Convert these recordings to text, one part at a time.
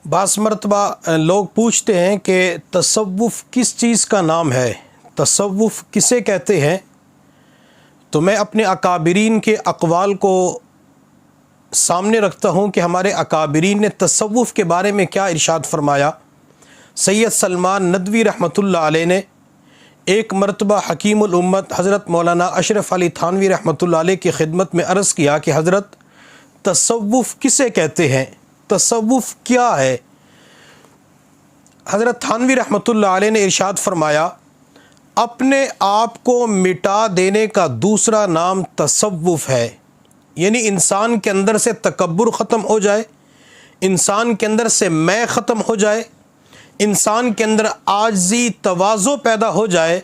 بعض مرتبہ لوگ پوچھتے ہیں کہ تصوف کس چیز کا نام ہے، تصوف کسے کہتے ہیں؟ تو میں اپنے اکابرین کے اقوال کو سامنے رکھتا ہوں کہ ہمارے اکابرین نے تصوف کے بارے میں کیا ارشاد فرمایا۔ سید سلمان ندوی رحمۃ اللہ علیہ نے ایک مرتبہ حکیم الامت حضرت مولانا اشرف علی تھانوی رحمۃ اللہ علیہ کی خدمت میں عرض کیا کہ حضرت تصوف کسے کہتے ہیں، تصوف کیا ہے؟ حضرت تھانوی رحمۃ اللہ علیہ نے ارشاد فرمایا، اپنے آپ کو مٹا دینے کا دوسرا نام تصوف ہے، یعنی انسان کے اندر سے تکبر ختم ہو جائے، انسان کے اندر سے میں ختم ہو جائے، انسان کے اندر عاجزی تواضع پیدا ہو جائے،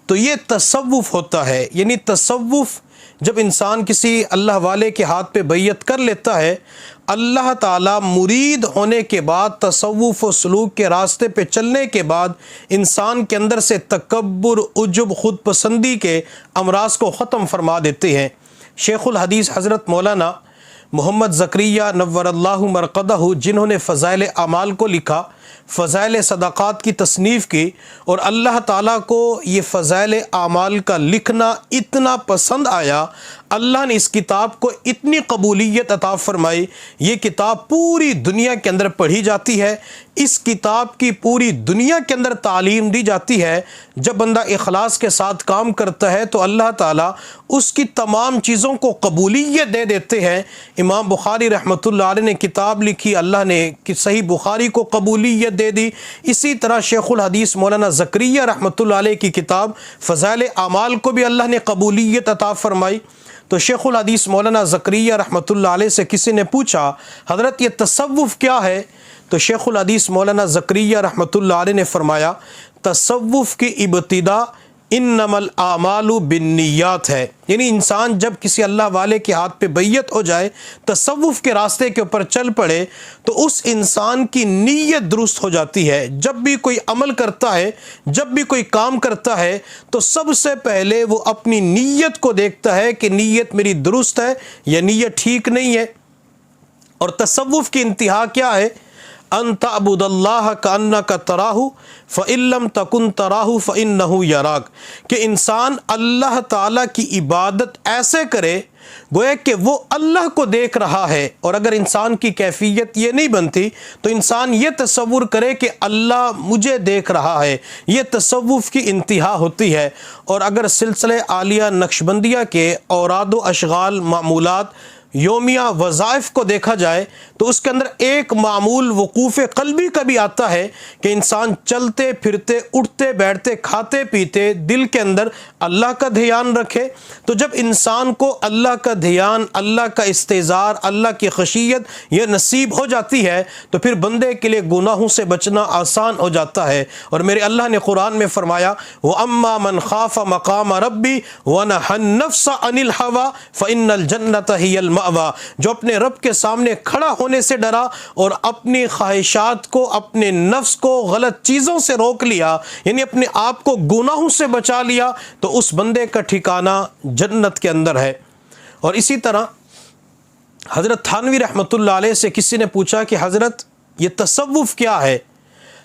تو یہ تصوف ہوتا ہے۔ یعنی تصوف جب انسان کسی اللہ والے کے ہاتھ پہ بیعت کر لیتا ہے، اللہ تعالیٰ مرید ہونے کے بعد تصوف و سلوک کے راستے پہ چلنے کے بعد انسان کے اندر سے تکبر، عجب، خود پسندی کے امراض کو ختم فرما دیتے ہیں۔ شیخ الحدیث حضرت مولانا محمد زکریا نور اللہ مرقدہ، جنہوں نے فضائل اعمال کو لکھا، فضائل صدقات کی تصنیف کی، اور اللہ تعالیٰ کو یہ فضائل اعمال کا لکھنا اتنا پسند آیا، اللہ نے اس کتاب کو اتنی قبولیت عطا فرمائی، یہ کتاب پوری دنیا کے اندر پڑھی جاتی ہے، اس کتاب کی پوری دنیا کے اندر تعلیم دی جاتی ہے۔ جب بندہ اخلاص کے ساتھ کام کرتا ہے تو اللہ تعالیٰ اس کی تمام چیزوں کو قبولیت دے دیتے ہیں۔ امام بخاری رحمۃ اللہ علیہ نے کتاب لکھی، اللہ نے صحیح بخاری کو قبولیت دے دی۔ اسی طرح شیخ الحدیث مولانا زکریا رحمۃ اللہ علیہ کی کتاب فضائل اعمال کو بھی اللہ نے قبولیت عطا فرمائی۔ تو شیخ الحدیث مولانا زکریا رحمۃ اللہ علیہ سے کسی نے پوچھا، حضرت یہ تصوف کیا ہے؟ تو شیخ الحدیث مولانا زکریا رحمۃ اللہ علیہ نے فرمایا، تصوف کی ابتدا انما الاعمال بالنیات ہے، یعنی انسان جب کسی اللہ والے کے ہاتھ پہ بیعت ہو جائے، تصوف کے راستے کے اوپر چل پڑے، تو اس انسان کی نیت درست ہو جاتی ہے۔ جب بھی کوئی عمل کرتا ہے، جب بھی کوئی کام کرتا ہے، تو سب سے پہلے وہ اپنی نیت کو دیکھتا ہے کہ نیت میری درست ہے یا نیت ٹھیک نہیں ہے۔ اور تصوف کی انتہا کیا ہے؟ ان تعبد اللہ کانک تراہ فإن لم تکن تراہ فإنہ یراک، کہ انسان اللہ تعالیٰ کی عبادت ایسے کرے گویا کہ وہ اللہ کو دیکھ رہا ہے، اور اگر انسان کی کیفیت یہ نہیں بنتی تو انسان یہ تصور کرے کہ اللہ مجھے دیکھ رہا ہے، یہ تصوف کی انتہا ہوتی ہے۔ اور اگر سلسلہ عالیہ نقشبندیہ کے اوراد و اشغال، معمولات، یومیہ وظائف کو دیکھا جائے تو اس کے اندر ایک معمول وقوف قلبی کا بھی آتا ہے کہ انسان چلتے پھرتے، اٹھتے بیٹھتے، کھاتے پیتے دل کے اندر اللہ کا دھیان رکھے۔ تو جب انسان کو اللہ کا دھیان، اللہ کا استحضار، اللہ کی خشیت یہ نصیب ہو جاتی ہے تو پھر بندے کے لیے گناہوں سے بچنا آسان ہو جاتا ہے۔ اور میرے اللہ نے قرآن میں فرمایا، وَأَمَّا مَنْ خَافَ مَقَامَ رَبِّ وَنَهَى النَّفْسَ عَنِ الْهَوَىٰ فَإِنَّ الْجَنَّةَ هِيَ الْمَأْوَىٰ، جو اپنے رب کے سامنے کھڑا ہونے سے ڈرا اور اپنی خواہشات کو، اپنے نفس کو غلط چیزوں سے روک لیا، یعنی اپنے آپ کو گناہوں سے بچا لیا، تو اس بندے کا ٹھکانہ جنت کے اندر ہے۔ اور اسی طرح حضرت تھانوی رحمۃ اللہ علیہ سے کسی نے پوچھا کہ حضرت یہ تصوف کیا ہے؟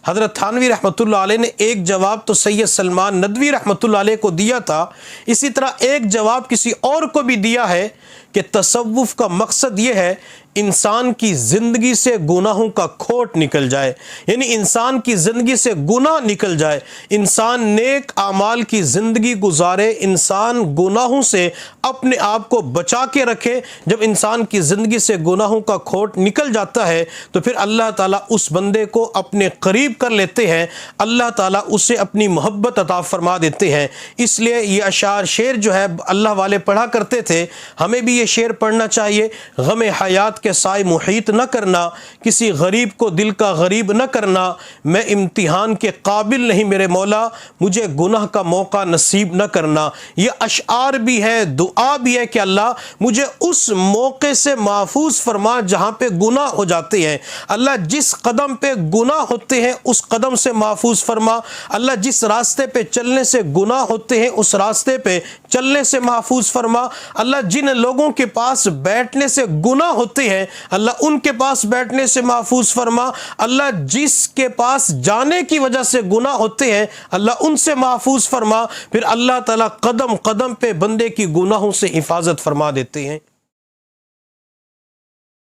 حضرت تھانوی رحمۃ اللہ علیہ نے ایک جواب تو سید سلمان ندوی رحمۃ اللہ علیہ کو دیا تھا، اسی طرح ایک جواب کسی اور کو بھی دیا ہے کہ تصوف کا مقصد یہ ہے انسان کی زندگی سے گناہوں کا کھوٹ نکل جائے، یعنی انسان کی زندگی سے گناہ نکل جائے، انسان نیک اعمال کی زندگی گزارے، انسان گناہوں سے اپنے آپ کو بچا کے رکھے۔ جب انسان کی زندگی سے گناہوں کا کھوٹ نکل جاتا ہے تو پھر اللہ تعالیٰ اس بندے کو اپنے قریب کر لیتے ہیں، اللہ تعالیٰ اسے اپنی محبت عطا فرما دیتے ہیں۔ اس لیے یہ اشعار شعر جو ہے اللہ والے پڑھا کرتے تھے، ہمیں بھی یہ شعر پڑھنا چاہیے، غم حیات کے سائے محیط نہ کرنا، کسی غریب کو دل کا غریب نہ کرنا، میں امتحان کے قابل نہیں میرے مولا، مجھے گناہ کا موقع نصیب نہ کرنا۔ یہ اشعار بھی ہے، دعا بھی ہے کہ اللہ مجھے اس موقع سے محفوظ فرما جہاں پہ گناہ ہو جاتے ہیں، اللہ جس قدم پہ گناہ ہوتے ہیں اس قدم سے محفوظ فرما، اللہ جس راستے پہ چلنے سے گناہ ہوتے ہیں اس راستے پہ چلنے سے محفوظ فرما، اللہ جن لوگوں کے پاس بیٹھنے سے گناہ ہوتے ہیں ہیں اللہ ان کے پاس بیٹھنے سے محفوظ فرما، اللہ جس کے پاس جانے کی وجہ سے گناہ ہوتے ہیں اللہ ان سے محفوظ فرما، پھر اللہ تعالیٰ قدم قدم پہ بندے کی گناہوں سے حفاظت فرما دیتے ہیں۔